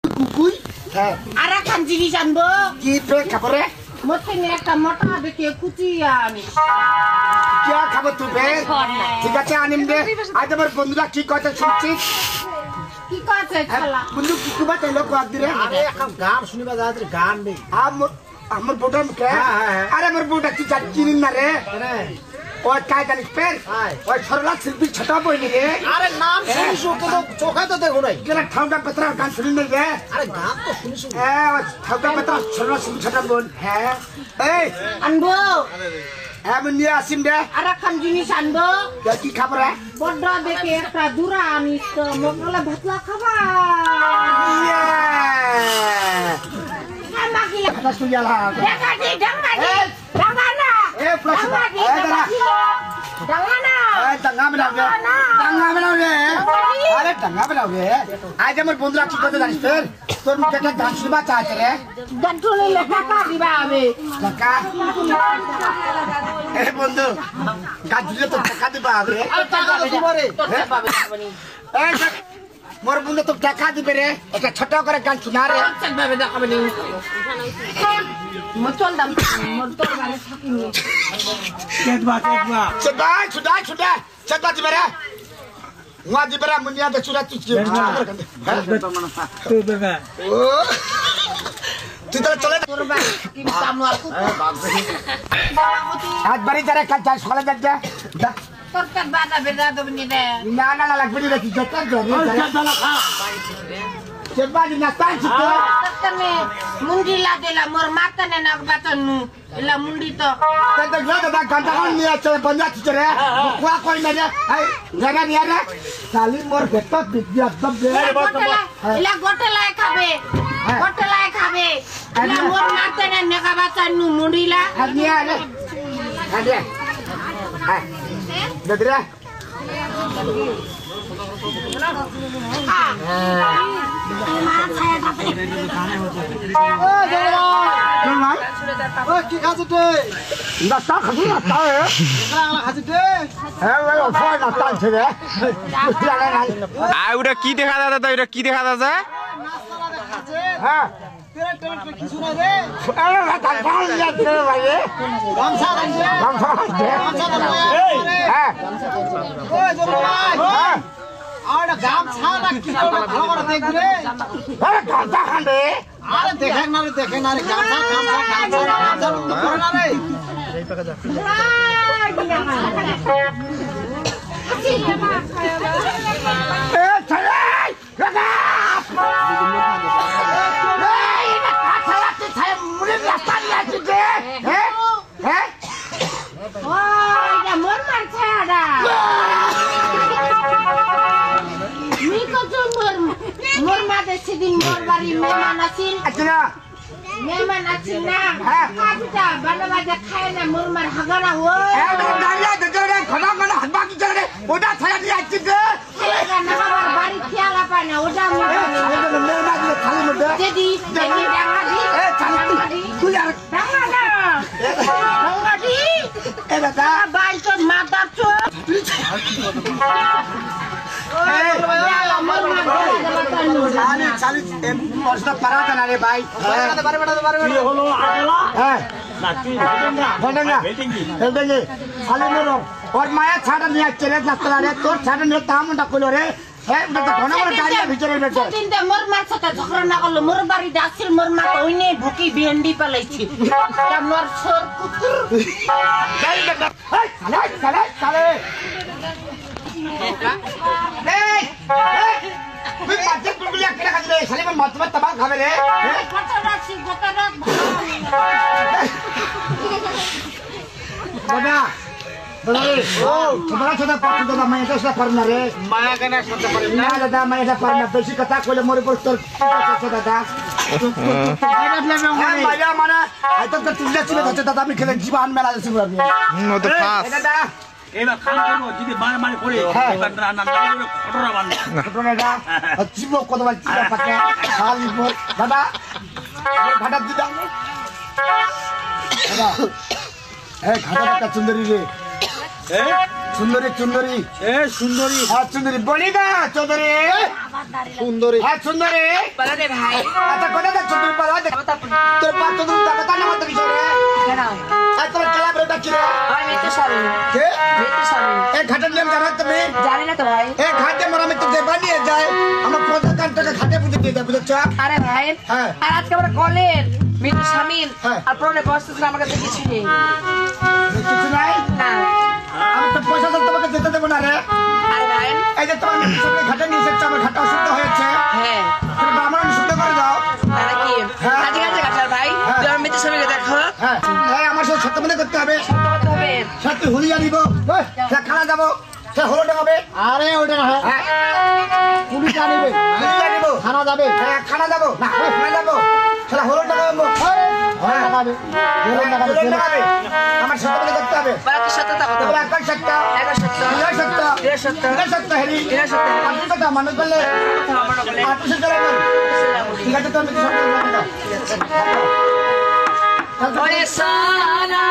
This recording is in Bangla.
কুকুই আর খান জিনিস আনবো কি পেট খাবরে মতে একটা মোটা দেখে কুচিয়া আমি কি খাবো তুই বে ঠিক আছে আনিম দে আজ আমার বন্ধুরা কি কথা শুনছিস কি কথা শালা বন্ধু কি কুবা তেলো কো দিরে আরে এখন গান শুনিবা যাতে গান নেই আমার বোটা মুখে আরে আমার বোটা কি চিনি না রে ওই কাই জানিস পের ওই সরলা শিল্পী ছোট বইনি রে আরে নাম শুনিছো তো চোখে তো দেখো নাই কেন ঠাউটা পেত্রা গান শুনি নাই রে আরে গান তো শুনিছো হ্যাঁ ওই ঠাউটা পেত্রা সরলা শিল্পী ছোট বোন হ্যাঁ এই আনবো হ্যাঁ মন নিয়ে আসিম রে আর খান জিনিস আনবো কি খাবরে বড় দেখে একটা দুরা আনিস তো মকলা ভাতলা খাবা মাগিলা কথা শুনি আলা ডাঙ্গাটি ডাঙ্গাটি ডাঙ্গানা এ প্লাস ডাঙ্গাটি ডাঙ্গানা এ ডাঙ্গা মেলাও রে ডাঙ্গা মেলাও রে আরে ডাঙ্গা মেলাও রে আজ আমার বন্ধুরা কি কথা জানিস তোর তোর মুখে একটা গান শুনবা চাইছে রে গান শুনলে টাকা দিবা আমি টাকা এ বন্ধু গান শুনলে তো টাকা দিবা রে টাকা দিবা রে এই মোর বন্ধু তো টাকা দিবে রে একটা ছোট করে গান শোনা রে ভাবে দেখাবেনি মচল দাম মচল মানে থাকিনি Sedai, sedai di mana? Ngah di mana munia ada surat tu. Oh, tidak cale. kurban kita kamu aku आज bari cara kaca sekolah saja. Dah. torkan bada beda tu begini deh Nana nak beri dah jatuh jadi. Coba di nastan situ. torkan ni mundi lah de la mor mata ne nak baca nu la mundi to Kita gua dah gantangan ni aja banyak cerita. Gua kau ini dia. Hai, jaga ni ada. Saling mor betot dia dab dia. la gotela khabe la mor mata ne nak baca nu mundi la Ni ada. Ada. Hai. Dah dah. কি খাচ্ছে তে নাস্তা খাবি নাস্তা খাচ্ছে তে হ্যাঁ ওই অফার নাস্তা আছে রে ওটা কি দেখা দাদা ওটা কি দেখা দাদা হ্যাঁ তেরা টেবিল কিছু না রে আরে দাদা গাল যাচ্ছে ভাই গামছা রাখছে গামছা হ্যাঁ ওই জন্য হ্যাঁ আর গামছা না কি ভালো করে দেখ রে আরে গামছা খান রে আরে দেখেন না রে গামছা করে না রে এ চলে রাগা এই না কাছাতে ছায় মুড়ি রাস্তা নিয়ে আসছে হ্যাঁ হ্যাঁ oh ida mor mar chada mi ko to mor ma de sidin mor bari mehman asin আচ্ছা mehman asin na kapita bana baja khaye na mor mar hagara ho এ দাঁড়িয়ে দেখরে খনা খনা হাতবা কি চলে ওটা ছায়া দিয়ে আসছে ega na bar bari khiala pa na oda mi jadi dangadi এ চালি তুই আর dangadi এ দাদা bai to mata to চালি চালি প্রশ্ন পারাটা না রে ভাই হ্যাঁ ঘটনা হেলদেঙ্গে চালি মোর ওর মায়া ছাড়া নিয়ে চলে নাস্তা রে তোর ছাড়া নিয়ে তামটা কইলো রে হ্যাঁ ওটা তো ঘন ঘন গাড়ি ভিতরে বেচে তিনটা মোর মার সাথে ঝগড়া না করলো মোর বাড়ি যাচ্ছিল মোর মা ওইনে ভুকি ভেন্ডি পালাইছি মোর সর কুকুর গাড়ি বেচে চালে চালে চালে এই তুই মাঝে কুকুলি একটা খাবে শালি মত মত তাবা খাবে রে কত রাখছি কত রাখ দাদা ও তোমার সাথে পাঠা দাদা মায়া তো পারে না রে মায়া কেন সাথে পারে না দাদা মায়া পারে না বেশি কথা কইলে মোর উপর তোর দাদা মায়া মানে এত তো তুললে ছিল দাদা আমি খেলে জীবন মেলা যাচ্ছি আমি ও তো ফাস দাদা এবার খান করবো যদি মারামারি করে এবার রান্না ঘটনা বান্ধব ঘটনাটা জীব কতবার চিরা পাকে খালি মোর দাদা ঘাটা দিদা দাদা এই ঘাটাটা সুন্দরী রে সুন্দরী সুন্দরী সুন্দরী হ্যাঁ সুন্দরী বলি না চৌধুরী সুন্দরী হ্যাঁ সুন্দরী বলো রে ভাই আচ্ছা কোথায় যাচ্ছ তুমি বলো তোর পা তো তুমি টাকা না মতো কিছু রে কেন আর তোর খেলা বেটা কি রে ভাই মেতে স্বামী কে মেতে স্বামী এই ঘাটের নিয়ম জানো তুমি জানি না তো ভাই এই ঘাটে মরামে তো দেবা নিয়ে যায় আমরা প্রধান টাকা ঘাটে পুজো দিয়ে দেবো বুঝছো আরে ভাই হ্যাঁ। আর আজকে আমরা কলের মেতে স্বামী হ্যাঁ। আর প্রণে বসতেছিল আমার কাছে কিছু নেই কিছু নাই না আমি তো পয়সা তো তোমাকে যেতে দেবো না রে আরে ভাই এই যে তোমার সঙ্গে ঘাটে নিয়ে এসেছে আমার ঘাটে অসুস্থ হয়েছে হ্যাঁ তুমি আমার শুদ্ধ করে দাও তাহলে কি হ্যাঁ। কাজে কাজে কাটার ভাই হ্যাঁ। তুই আমার মেতে স্বামীকে দেখো হ্যাঁ হ্যাঁ আমার সাথে সত্য মনে করতে হবে সত্য কথা হবে সত্যি হুলিয়া দিব সে খানা যাবো সে হলোটা হবে আরে ওটা না হ্যাঁ পুলিশ আনবে হুলিয়া দিব থানা যাবে হ্যাঁ খানা যাবো না খানা যাবো সেটা হলোটা হবে হ্যাঁ যাবে হলোটা হবে আমার সত্য মনে করতে হবে বলো তো সত্যতা কথা তবে একবার সত্য একবার সত্য এটাই সত্য এটাই সত্য এটাই সত্য হেরি এটাই সত্য আপনি কথা মানুষ বললে কথা আমার বলে আত্মীয় চলে যাবেন ঠিক আছে তো আমি তো সত্য কথা ওরে সারা